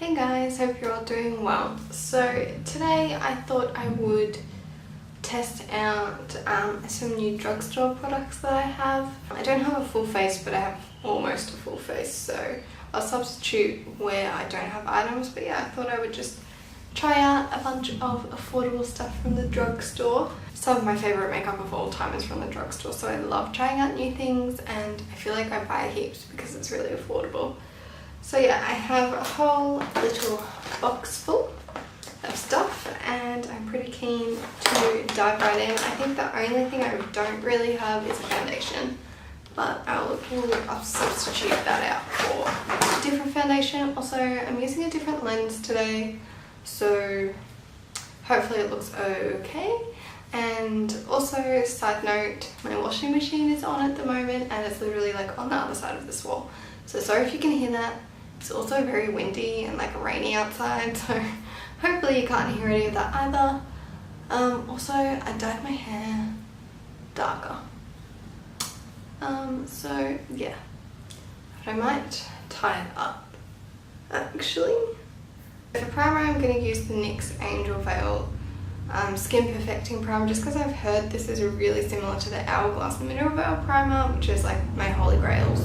Hey guys, hope you're all doing well. So today I thought I would test out some new drugstore products that I have. I don't have a full face, but I have almost a full face, so I'll substitute where I don't have items. But yeah, I thought I would just try out a bunch of affordable stuff from the drugstore. Some of my favourite makeup of all time is from the drugstore, so I love trying out new things, and I feel like I buy heaps because it's really affordable. So yeah, I have a whole little box full of stuff and I'm pretty keen to dive right in. I think the only thing I don't really have is a foundation, but I'll substitute that out for a different foundation. Also, I'm using a different lens today, so hopefully it looks okay. And also, side note, my washing machine is on at the moment and it's literally like on the other side of this wall. So sorry if you can hear that. It's also very windy and like rainy outside, so hopefully you can't hear any of that either. Also, I dyed my hair darker. So yeah, but I might tie it up actually. For primer, I'm going to use the NYX Angel Veil Skin Perfecting Primer, just because I've heard this is really similar to the Hourglass Mineral Veil Primer, which is like my holy grail,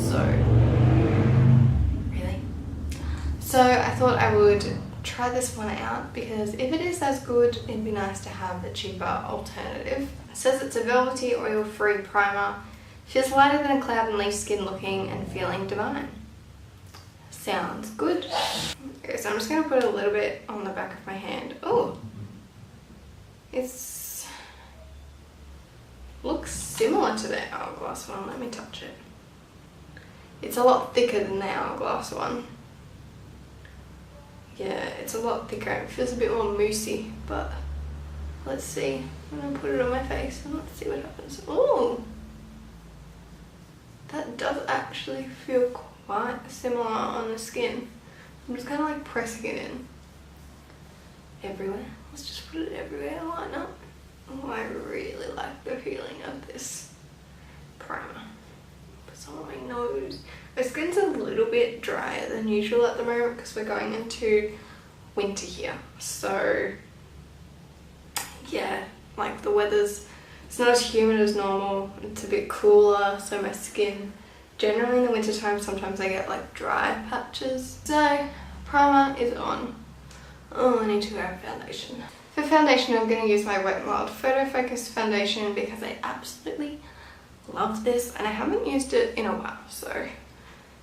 So I thought I would try this one out because if it is as good, it'd be nice to have a cheaper alternative. It says it's a velvety oil-free primer. Feels lighter than a cloud and leaves skin looking and feeling divine. Sounds good. Okay, so I'm just going to put a little bit on the back of my hand. Oh, looks similar to the Hourglass one. Let me touch it. It's a lot thicker than the Hourglass one. Yeah, it's a lot thicker. It feels a bit more moussey, but let's see. I'm gonna put it on my face and let's see what happens. Oh, that does actually feel quite similar on the skin. I'm just kind of like pressing it in everywhere. Let's just put it everywhere. Why not? Oh, I really like the feeling of this primer. Put some on my nose. My skin's a little bit drier than usual at the moment because we're going into winter here. So yeah, like the weather's, it's not as humid as normal. It's a bit cooler, so my skin, generally in the winter time, sometimes I get like dry patches. So primer is on. Oh, I need to grab foundation. For foundation, I'm going to use my Wet n Wild Photo Focus foundation because I absolutely love this and I haven't used it in a while, so I'm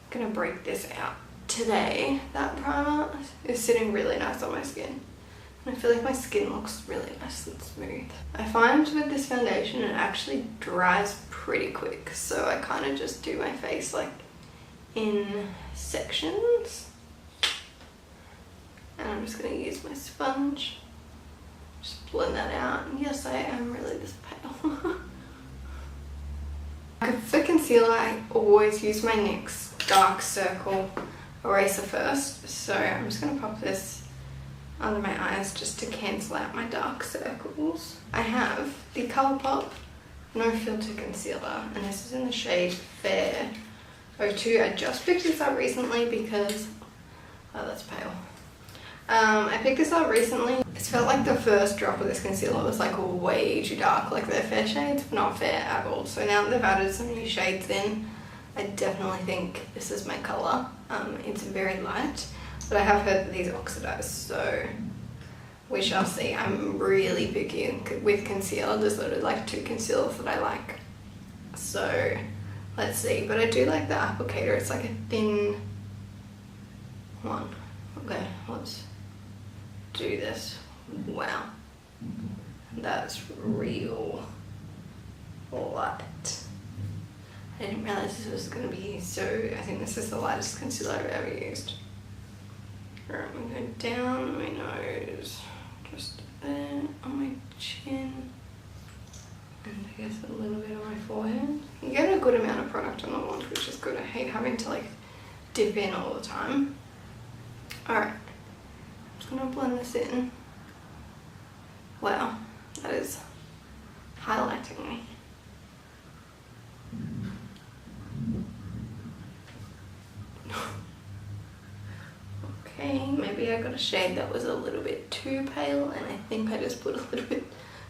gonna break this out today. That primer is sitting really nice on my skin and I feel like my skin looks really nice and smooth. I find with this foundation it actually dries pretty quick, so I kind of just do my face like in sections, and I'm just gonna use my sponge, just blend that out. And yes, I am really this pale. For concealer, I always use my NYX Dark Circle eraser first, so I'm just going to pop this under my eyes just to cancel out my dark circles. I have the Colourpop No Filter Concealer, and this is in the shade Fair 02. I just picked this up recently because, oh, that's pale. I picked this up recently. It felt like the first drop of this concealer was like way too dark, like they're fair shades, but not fair at all. So now that they've added some new shades in, I definitely think this is my colour. It's very light, but I have heard that these oxidize, so we shall see. I'm really picky with concealer. There's literally like 2 concealers that I like, so let's see. But I do like the applicator. It's like a thin one. Okay, let's do this. Wow, that's real light. I didn't realize this was going to be so. I think this is the lightest concealer I've ever used. Alright, I'm going to go down my nose, just there on my chin, and I guess a little bit on my forehead. You get a good amount of product on the wand, which is good. I hate having to like dip in all the time. Alright, I'm just going to blend this in. Wow, that is highlighting me. Okay, maybe maybe I got a shade that was a little bit too pale, and I think I just put a little bit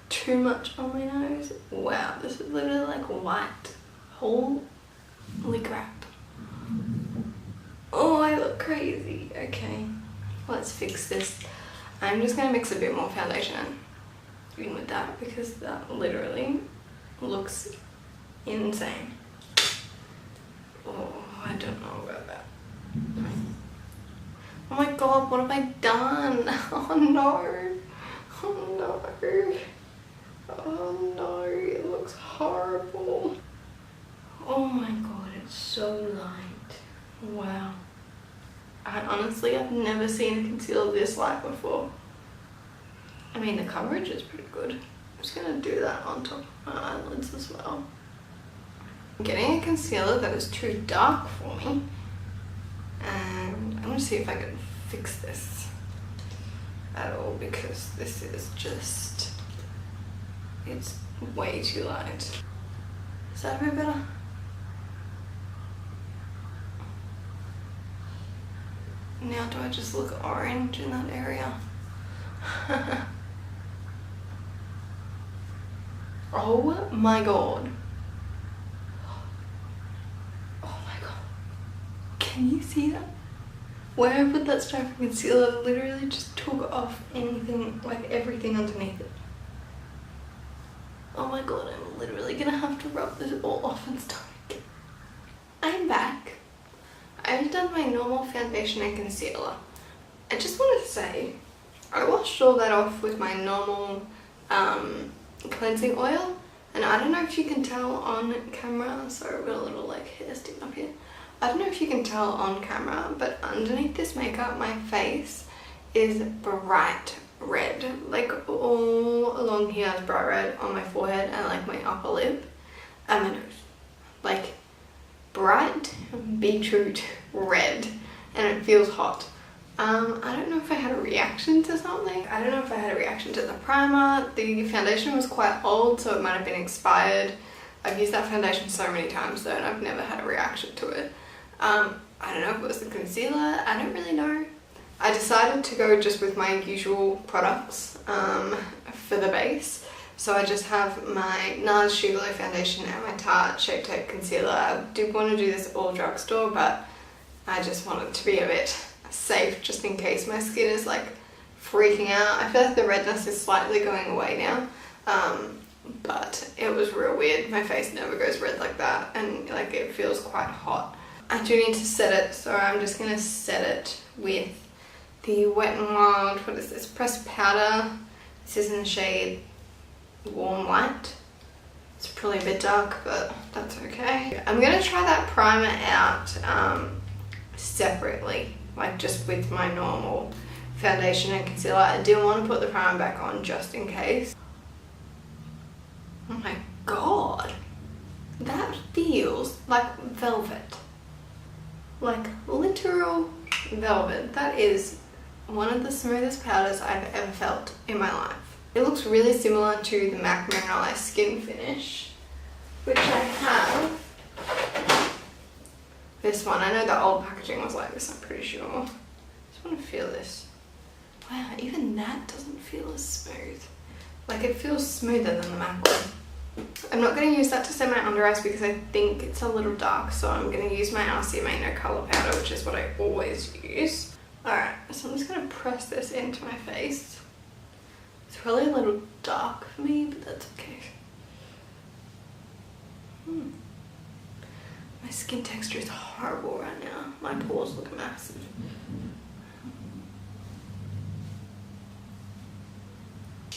too much on my nose. Wow, this is literally like white. Holy crap. Oh, I look crazy. Okay, let's fix this. I'm just gonna mix a bit more foundation in with that because that literally looks insane. Oh, I don't know about that. Oh my god, what have I done? Oh no. Oh no. Oh no, it looks horrible. Oh my god, it's so light. Wow. I've never seen a concealer this light before. I mean, the coverage is pretty good. I'm just gonna do that on top of my eyelids as well. I'm getting a concealer that is too dark for me, and I'm gonna see if I can fix this at all, because this is just, it's way too light. Is that a bit better? Now do I just look orange in that area? Oh my god. Oh my god. Can you see that? Where I put that stripe of concealer literally just took off anything, like everything underneath it. Oh my god, I'm literally gonna have to rub this all off and start again. I'm back. I've done my normal foundation and concealer. I just wanted to say, I washed all that off with my normal cleansing oil, and I don't know if you can tell on camera, sorry I've got a little like hair sticking up here. I don't know if you can tell on camera, but underneath this makeup my face is bright red. Like all along here is bright red, on my forehead and like my upper lip and my nose. Like bright beetroot red, and it feels hot. I don't know if I had a reaction to something. I don't know if I had a reaction to the primer. The foundation was quite old, so it might have been expired. I've used that foundation so many times though, and I've never had a reaction to it. I don't know if it was the concealer, I don't really know. I decided to go just with my usual products for the base. So I just have my NARS Sugar Glow foundation and my Tarte Shape Tape concealer. I did want to do this all drugstore, but I just wanted to be a bit safe just in case my skin is like freaking out. I feel like the redness is slightly going away now, but it was real weird. My face never goes red like that, and like it feels quite hot. I do need to set it, so I'm just going to set it with the Wet n Wild, what is this, pressed powder. This is in the shade Warm Light. It's probably a bit dark, but that's okay. I'm going to try that primer out separately, like just with my normal foundation and concealer. I didn't want to put the primer back on just in case. Oh my god, that feels like velvet. Like literal velvet. That is one of the smoothest powders I've ever felt in my life. It looks really similar to the MAC Mineralized Skin Finish, which I have. This one, I know the old packaging was like this, I'm pretty sure. I just want to feel this. Wow, even that doesn't feel as smooth. Like it feels smoother than the MAC one. I'm not going to use that to set my under eyes because I think it's a little dark, so I'm going to use my RCMA No Colour powder, which is what I always use. Alright, so I'm just going to press this into my face. It's probably a little dark for me, but that's okay. My skin texture is horrible right now. My pores look massive.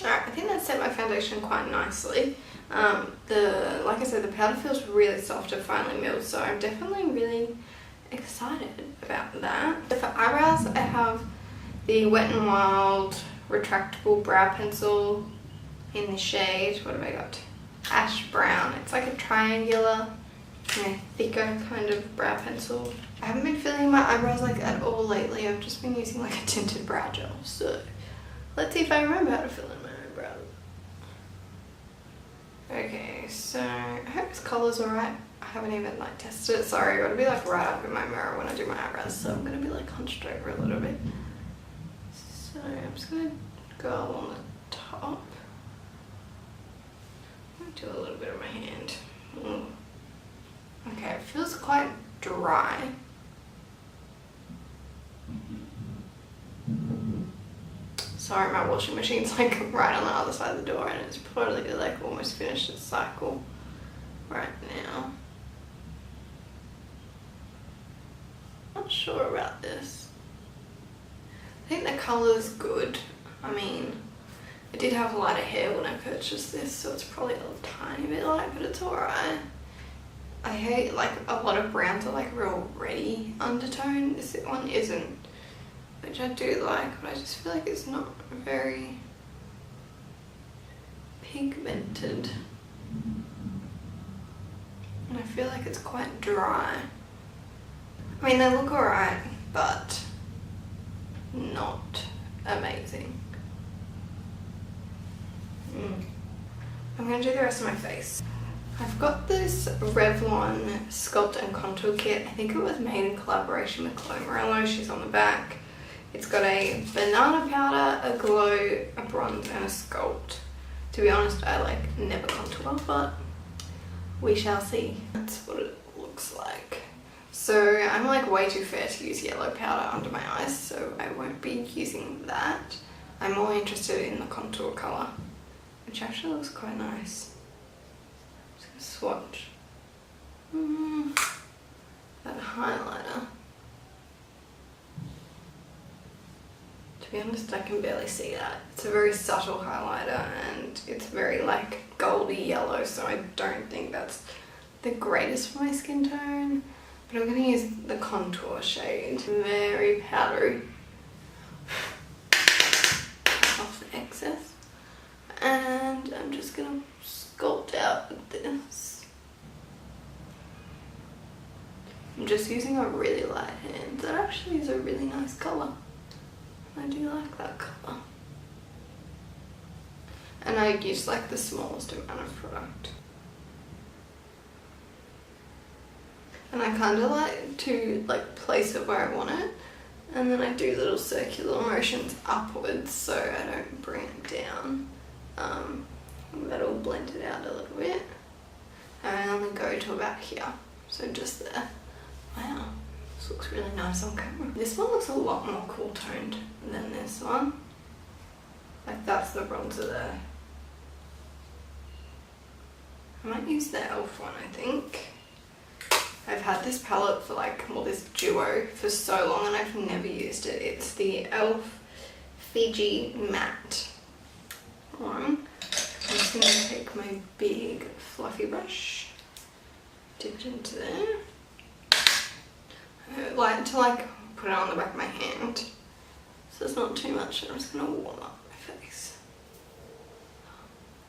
Alright, I think that set my foundation quite nicely. Like I said, the powder feels really soft. It finally milled, so I'm definitely really excited about that. For eyebrows, I have the Wet n Wild Retractable Brow Pencil in the shade, what have I got? Ash Brown. It's like a triangular, thicker kind of brow pencil. I haven't been filling my eyebrows like at all lately. I've just been using like a tinted brow gel, so let's see if I remember how to fill in my eyebrows. Okay, so I hope this colour's alright. I haven't even like tested it. Sorry, I've got to be like right up in my mirror when I do my eyebrows, so I'm going to be like hunched over a little bit. just gonna go along the top. I'm gonna do a little bit of my hand. Ooh. Okay, it feels quite dry. Sorry, my washing machine's like right on the other side of the door and it's probably like almost finished its cycle right now. Not sure about this. I think the colour's good. I mean, I did have lighter hair when I purchased this, so it's probably a tiny bit light, but it's alright. I hate, like, a lot of browns are like real reddy undertone. This one isn't, which I do like, but I just feel like it's not very pigmented. And I feel like it's quite dry. I mean, they look alright, but not amazing. I'm going to do the rest of my face. I've got this Revlon Sculpt and Contour Kit. I think it was made in collaboration with Chloe Morello. She's on the back. It's got a banana powder, a glow, a bronze and a sculpt. To be honest, I like never contour, but we shall see. That's what it looks like. So I'm like way too fair to use yellow powder under my eyes, so I won't be using that. I'm more interested in the contour colour, which actually looks quite nice. Just gonna swatch that highlighter. To be honest, I can barely see that. It's a very subtle highlighter and it's very like goldy yellow, so I don't think that's the greatest for my skin tone. But I'm going to use the contour shade. Very powdery. Off the excess. And I'm just going to sculpt out with this. I'm just using a really light hand. That actually is a really nice colour. I do like that colour. And I use like the smallest amount of product. And I kind of like to like place it where I want it, and then I do little circular motions upwards so I don't bring it down. That'll blend it out a little bit. And I only go to about here, so just there. Wow, this looks really nice on camera. This one looks a lot more cool toned than this one. Like that's the bronzer there. I might use the e.l.f. one, I think. I've had this palette for like, well, this duo for so long and I've never used it. It's the e.l.f. Fiji Matte one. I'm just going to take my big fluffy brush, dip it into there. I like to like put it on the back of my hand so it's not too much. I'm just going to warm up my face.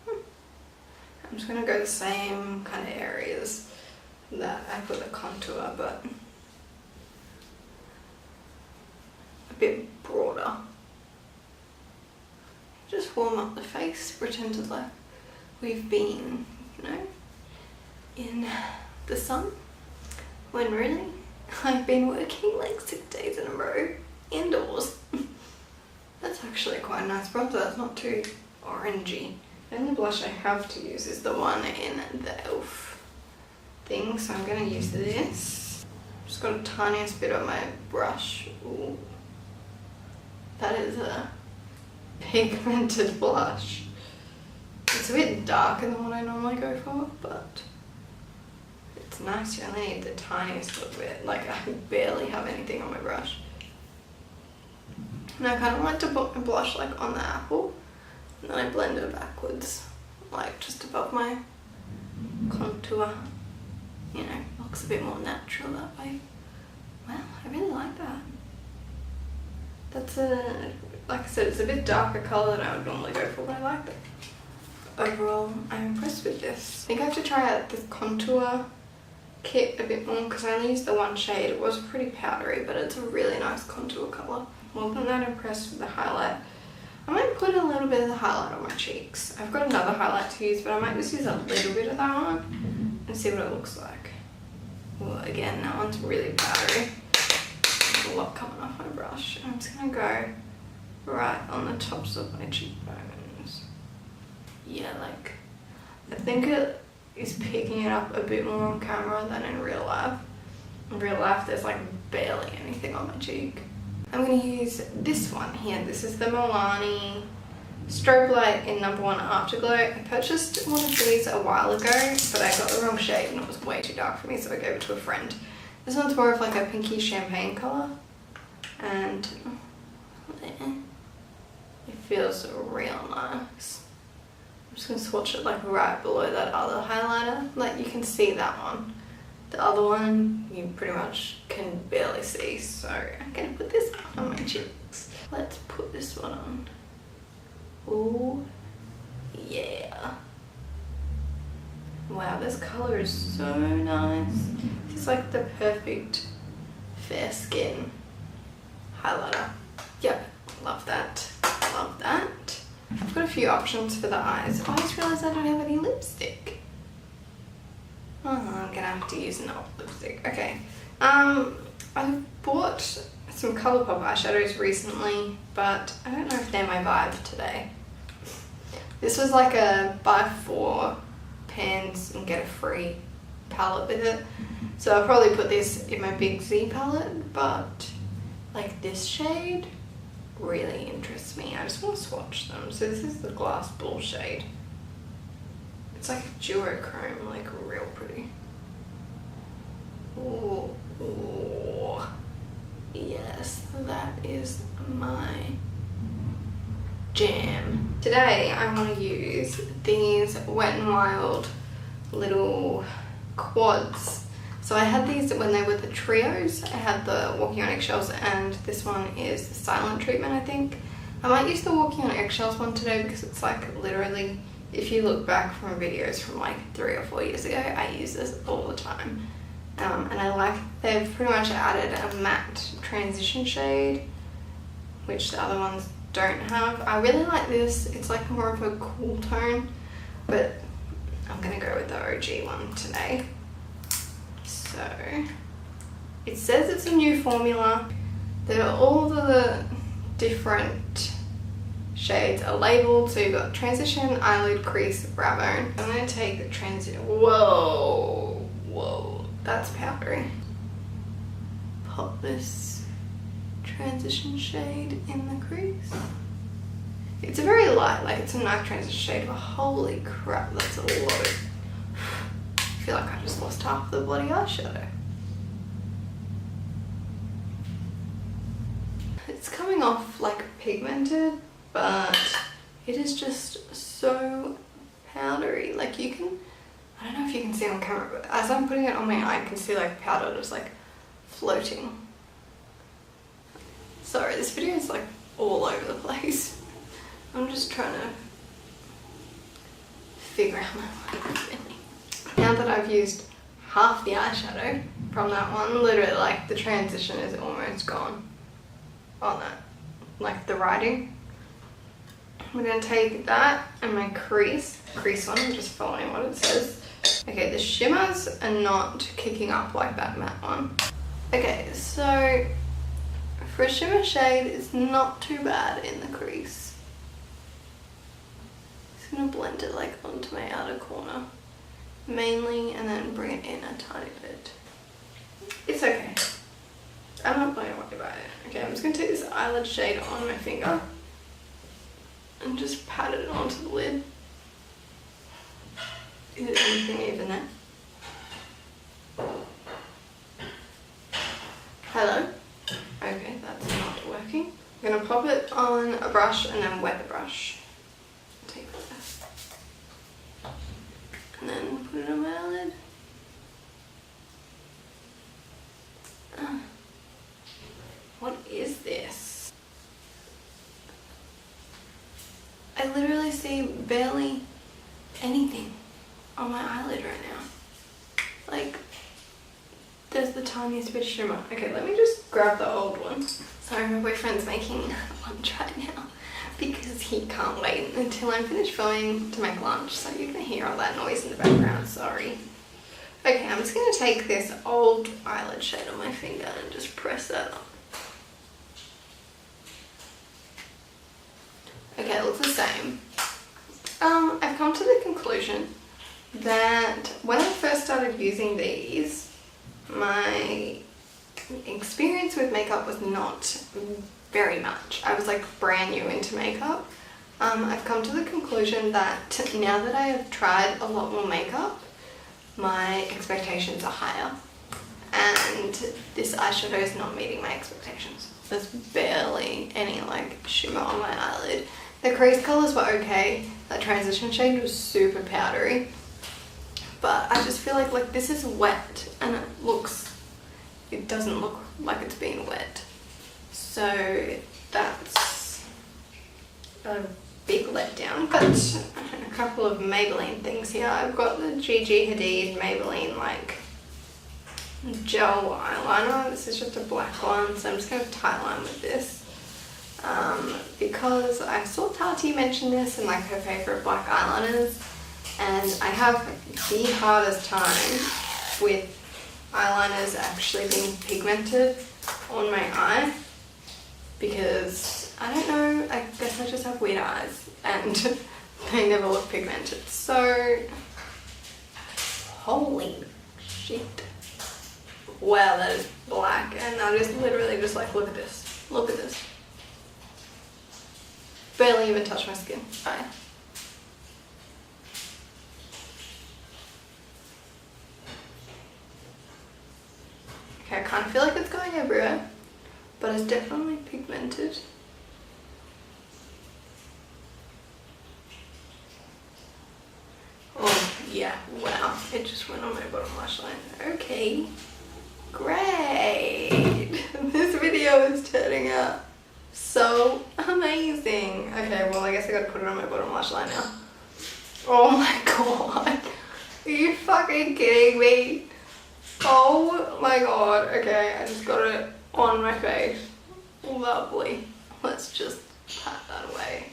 I'm just going to go the same kind of areas that I put the contour, but a bit broader. Just warm up the face, pretend as like we've been, you know, in the sun, when really I've been working like 6 days in a row indoors. That's actually quite a nice bronzer. That's not too orangey. The only blush I have to use is the one in the e.l.f. thing, so I'm going to use this. Just got a tiniest bit on my brush. Ooh. That is a pigmented blush. It's a bit darker than what I normally go for, but it's nice. You only need the tiniest little bit. Like I barely have anything on my brush. And I kind of like to put my blush like on the apple, and then I blend it backwards, like just above my contour. You know, looks a bit more natural that way. Wow, I really like that. That's a, like I said, it's a bit darker colour than I would normally go for, but I like it. Overall, I'm impressed with this. I think I have to try out the contour kit a bit more because I only used the one shade. It was pretty powdery, but it's a really nice contour colour. Wasn't that impressed with the highlight. I might put a little bit of the highlight on my cheeks. I've got another highlight to use, but I might just use a little bit of that one and see what it looks like. Well, again, that one's really powdery. There's a lot coming off my brush. I'm just going to go right on the tops of my cheekbones. Yeah, like, I think it is picking it up a bit more on camera than in real life. In real life, there's like barely anything on my cheek. I'm going to use this one here. This is the Milani Strobe Light in No. 1 Afterglow. I purchased one of these a while ago, but I got the wrong shade and it was way too dark for me, so I gave it to a friend. This one's more of like a pinky champagne colour, and it feels real nice. I'm just going to swatch it like right below that other highlighter. Like, you can see that one. The other one you pretty much can barely see, so I'm going to put this on my cheeks. Let's put this one on. Ooh, yeah. Wow, this colour is so nice. It's like the perfect fair skin highlighter. Yep, love that. Love that. I've got a few options for the eyes. Oh, I just realised I don't have any lipstick. Oh, I'm gonna have to use an old lipstick. Okay. I bought some Colourpop eyeshadows recently, but I don't know if they're my vibe today. This was like a buy 4 pans and get a free palette with it. So I'll probably put this in my Big Z palette, but like this shade really interests me. I just want to swatch them. So this is the Glass Ball shade. It's like a duochrome, like real pretty. Ooh, ooh. Yes, that is my jam. Today I want to use these Wet n Wild little quads. So I had these when they were the trios. I had the Walking on Eggshells, and this one is the Silent Treatment, I think. I might use the Walking on Eggshells one today because it's like literally, if you look back from videos from like 3 or 4 years ago, I use this all the time. And I like, they've pretty much added a matte transition shade, which the other ones don't have. I really like this. It's like more of a cool tone, but I'm gonna go with the OG one today. So it says it's a new formula. There are all the different shades are labeled. So you've got transition, eyelid, crease, brow bone. I'm gonna take the transition. Whoa, whoa, that's powdery. Pop this transition shade in the crease. It's a very light, like it's a nice transition shade, but holy crap, that's a lot of, I feel like I just lost half the bloody eyeshadow. It's coming off like pigmented, but it is just so powdery. Like you can, I don't know if you can see on camera, but as I'm putting it on my eye, I can see like powder just like floating. Sorry, this video is like all over the place. I'm just trying to figure out my life really. Now that I've used half the eyeshadow from that one, literally like the transition is almost gone on that, like the writing. I'm gonna take that and my crease one, I'm just following what it says. Okay, the shimmers are not kicking up like that matte one. Okay, so for a shimmer shade, it's not too bad in the crease. Just gonna blend it like onto my outer corner mainly, and then bring it in a tiny bit. It's okay. I'm not going to worry about it. Okay, I'm just gonna take this eyelid shade on my finger and just pat it onto the lid. Is there anything even there? Hello? Okay, that's not working. I'm gonna pop it on a brush and then wet the brush. Take this. And then put it on my eyelid. What is this? I literally see barely anything on my eyelid right now. Like, there's the tiniest bit of shimmer. Okay, let me just grab the old one. Sorry, my boyfriend's making lunch right now because he can't wait until I'm finished filming to make lunch, so you can hear all that noise in the background, sorry. Okay, I'm just gonna take this old eyelid shade on my finger and just press that on. same. I've come to the conclusion that when I first started using these, my experience with makeup was not very much. I was like brand new into makeup. I've come to the conclusion that now that I have tried a lot more makeup, my expectations are higher, and this eyeshadow is not meeting my expectations. There's barely any like shimmer on my eyelid. The crease colours were okay. That transition shade was super powdery, but I just feel like this is wet and it doesn't look like it's been wet. So that's a big letdown. But a couple of Maybelline things here. I've got the Gigi Hadid Maybelline like gel eyeliner. This is just a black one, so I'm just going to tightline with this. Because I saw Tati mention this in like her favourite black eyeliners, and I have the hardest time with eyeliners actually being pigmented on my eye, because I don't know, I guess I just have weird eyes and they never look pigmented. So holy shit, wow, that is black. And I just literally just like, look at this, look at this, barely even touch my skin. Right. Okay, I kind of feel like it's going everywhere, but it's definitely pigmented. Oh yeah, wow, it just went on my bottom lash line. Okay, great. This video is turning out so amazing. Okay, well I guess I gotta put it on my bottom lash line now. Oh my god, are you fucking kidding me? Oh my god. Okay, I just got it on my face. Lovely. Let's just pat that away.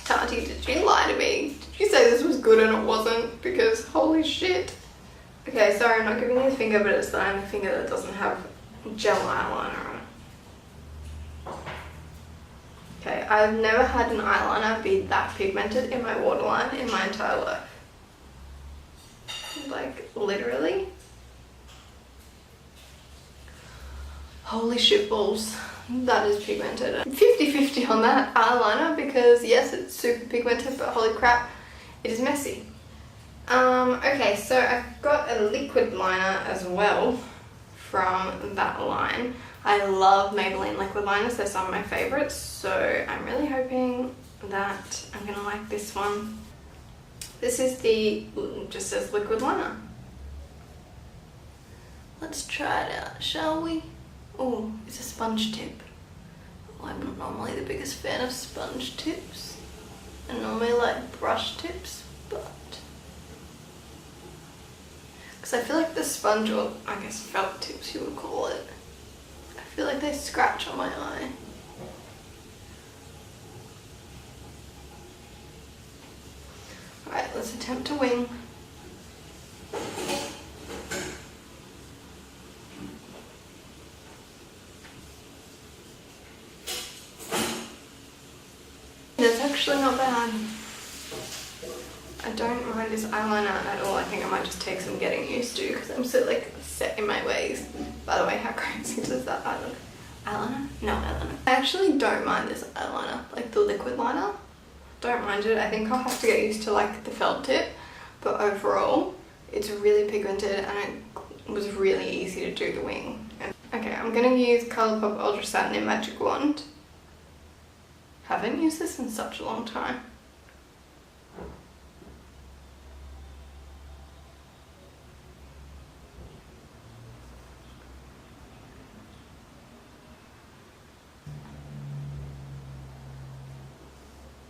Tati, did you lie to me? Did you say this was good and it wasn't? Because holy shit. Okay, sorry, I'm not giving you a finger, but it's the only finger that doesn't have gel eyeliner on it. Okay, I've never had an eyeliner be that pigmented in my waterline in my entire life. Like, literally. Holy shit balls. That is pigmented. 50-50 on that eyeliner, because yes, it's super pigmented, but holy crap, it is messy. Okay, so I've got a liquid liner as well from that line. I love Maybelline liquid liners, they're some of my favorites, so I'm really hoping that I'm gonna like this one. This is the, just says liquid liner. Let's try it out, shall we? Oh, it's a sponge tip. Oh, I'm not normally the biggest fan of sponge tips. I normally like brush tips, but because I feel like the sponge, or I guess felt tips you would call it, I feel like they scratch on my eye. Alright, let's attempt to wing. That's actually not bad. I don't mind this eyeliner at all. I think I might just take some getting used to, because I'm so like set in my ways. By the way, how crazy does that eye look? Eyeliner? No eyeliner. I actually don't mind this eyeliner, like the liquid liner. Don't mind it. I think I'll have to get used to like the felt tip, but overall it's really pigmented and it was really easy to do the wing. Okay, I'm gonna use Colourpop Ultra Satin in Magic Wand. Haven't used this in such a long time.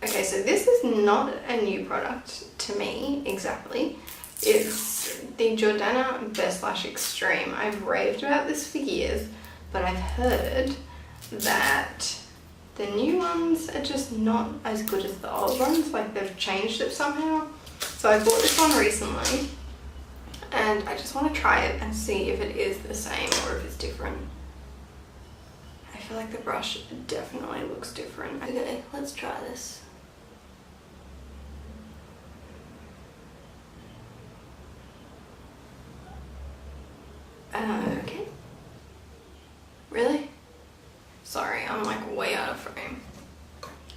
Okay, so this is not a new product to me exactly. It's the Jordana Best Lash Extreme. I've raved about this for years, but I've heard that the new ones are just not as good as the old ones, like they've changed it somehow. So I bought this one recently and I just want to try it and see if it is the same or if it's different. I feel like the brush definitely looks different. Okay, let's try this. Okay. Really? Sorry, I'm like way out of frame.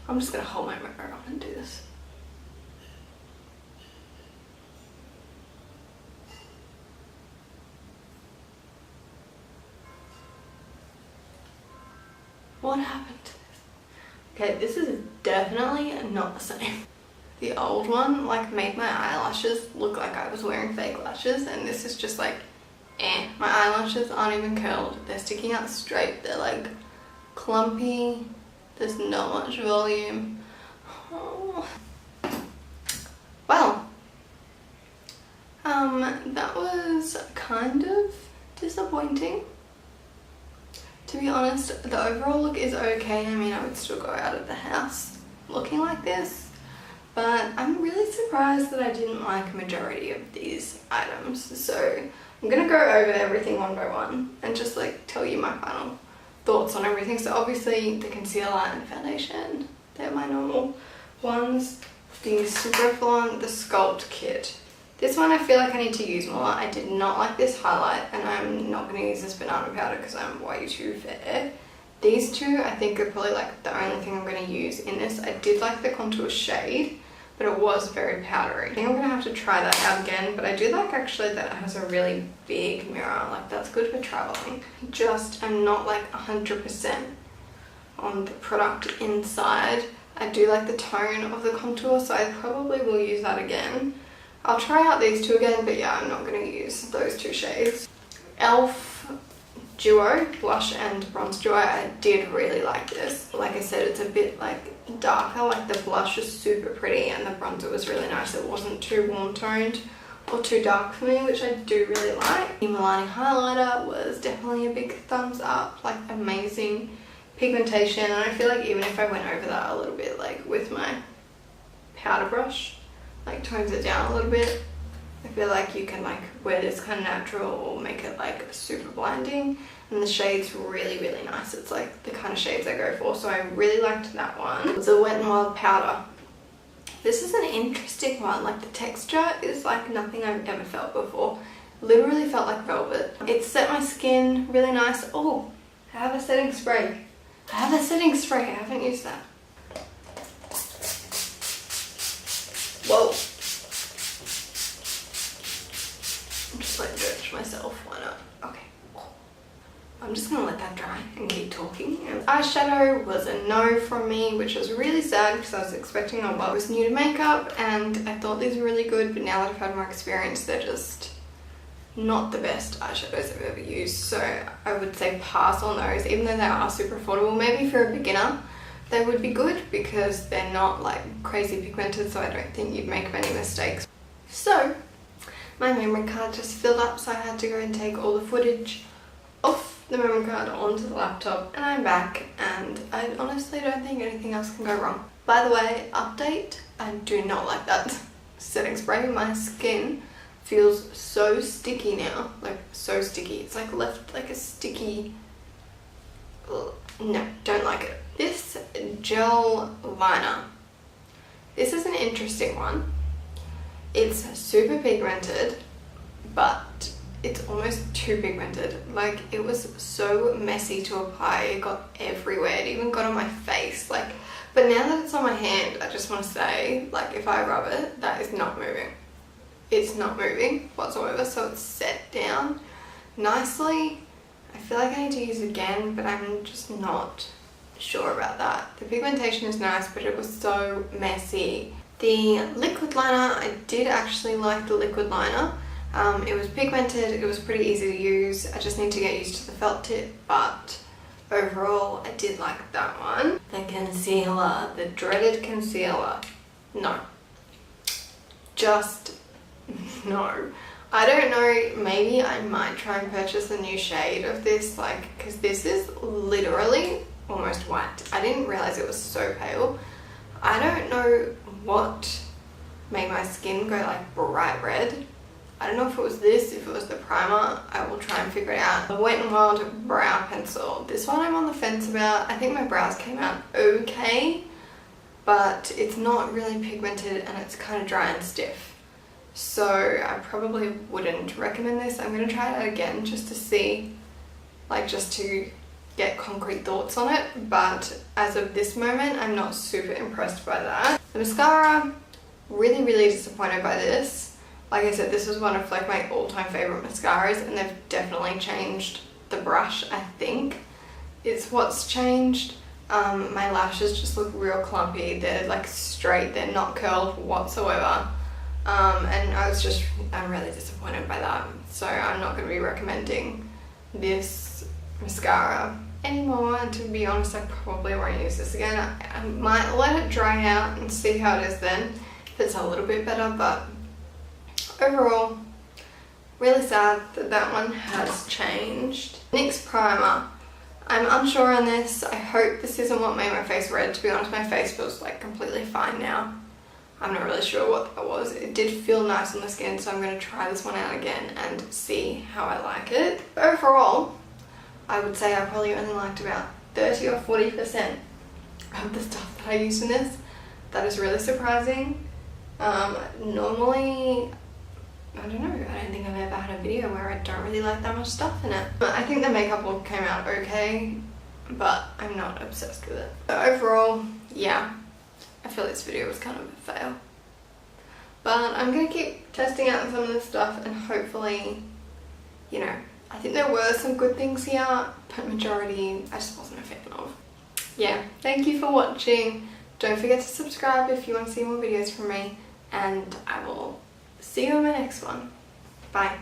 I'm just gonna hold my mirror up and do this. What happened to this? Okay, this is definitely not the same. The old one like made my eyelashes look like I was wearing fake lashes, and this is just like my eyelashes aren't even curled, they're sticking out straight, they're like clumpy, there's not much volume. Oh. Well, that was kind of disappointing. To be honest, the overall look is okay. I mean, I would still go out of the house looking like this, but I'm really surprised that I didn't like a majority of these items. So I'm gonna go over everything one by one and just like tell you my final thoughts on everything. So obviously the concealer and foundation, they're my normal ones. The Revlon, the Sculpt kit. This one I feel like I need to use more. I did not like this highlight, and I'm not going to use this banana powder because I'm way too fair. These two I think are probably like the only thing I'm going to use in this. I did like the contour shade, but it was very powdery. I think I'm going to have to try that out again, but I do like actually that it has a really big mirror. Like that's good for traveling. Just I'm not like 100% on the product inside. I do like the tone of the contour, so I probably will use that again. I'll try out these two again, but yeah, I'm not going to use those two shades. e.l.f. Duo, Blush and Bronze Duo, I did really like this. Like I said, it's a bit like darker, like the blush is super pretty and the bronzer was really nice. It wasn't too warm toned or too dark for me, which I do really like. The Milani highlighter was definitely a big thumbs up, like amazing pigmentation, and I feel like even if I went over that a little bit like with my powder brush, like tones it down a little bit, I feel like you can like wear this kind of natural or make it like super blinding, and the shade's really nice. It's like the kind of shades I go for, so I really liked that one. It was a Wet n Wild powder. This is an interesting one. Like the texture is like nothing I've ever felt before. Literally felt like velvet. It set my skin really nice. Oh, I have a setting spray. I haven't used that. Whoa. I'm just like drench myself, why not? Okay. I'm just gonna let that dry and keep talking. Eyeshadow was a no from me, which was really sad because I was expecting a lot. I was new to makeup and I thought these were really good, but now that I've had more experience, they're just not the best eyeshadows I've ever used. So I would say pass on those, even though they are super affordable. Maybe for a beginner, they would be good because they're not like crazy pigmented, so I don't think you'd make many mistakes. So my memory card just filled up, so I had to go and take all the footage off the memory card onto the laptop, and I'm back, and I honestly don't think anything else can go wrong. By the way, update, I do not like that setting spray. My skin feels so sticky now, like so sticky. It's like left like a sticky, no, don't like it. This gel liner, this is an interesting one. It's super pigmented, but it's almost too pigmented. Like it was so messy to apply, it got everywhere, it even got on my face. Like, but now that it's on my hand, I just want to say, like if I rub it, that is not moving. It's not moving whatsoever, so it's set down nicely. I feel like I need to use it again, but I'm just not sure about that. The pigmentation is nice, but it was so messy. The liquid liner, I did actually like the liquid liner. It was pigmented, it was pretty easy to use. I just need to get used to the felt tip, but overall I did like that one. The concealer, the dreaded concealer. No. Just no. I don't know, maybe I might try and purchase a new shade of this, like, because this is literally almost white. I didn't realize it was so pale. I don't know what made my skin go like bright red. I don't know if it was this, if it was the primer. I will try and figure it out. The Wet n Wild brow pencil. This one I'm on the fence about. I think my brows came out okay. but it's not really pigmented and it's kind of dry and stiff. So I probably wouldn't recommend this. I'm going to try it again just to see, like just to get concrete thoughts on it, but as of this moment I'm not super impressed by that. The mascara, really disappointed by this. Like I said, this was one of like my all-time favorite mascaras, and they've definitely changed the brush. I think it's what's changed. My lashes just look real clumpy. They're like straight, they're not curled whatsoever, and I'm really disappointed by that. So I'm not going to be recommending this mascara anymore, and to be honest I probably won't use this again. I might let it dry out and see how it is then, if it's a little bit better, but overall really sad that that one has changed. NYX primer, I'm unsure on this. I hope this isn't what made my face red. To be honest, my face feels like completely fine now. I'm not really sure what that was. It did feel nice on the skin, so I'm going to try this one out again and see how I like it. Overall, I would say I probably only liked about 30 or 40% of the stuff that I used in this. That is really surprising. Normally, I don't know, I don't think I've ever had a video where I don't really like that much stuff in it. But I think the makeup look came out okay, but I'm not obsessed with it. So overall, yeah, I feel this video was kind of a fail. But I'm going to keep testing out some of this stuff and hopefully, you know, I think there were some good things here, but majority I just wasn't a fan of. Yeah, thank you for watching. Don't forget to subscribe if you want to see more videos from me, and I will see you in my next one. Bye.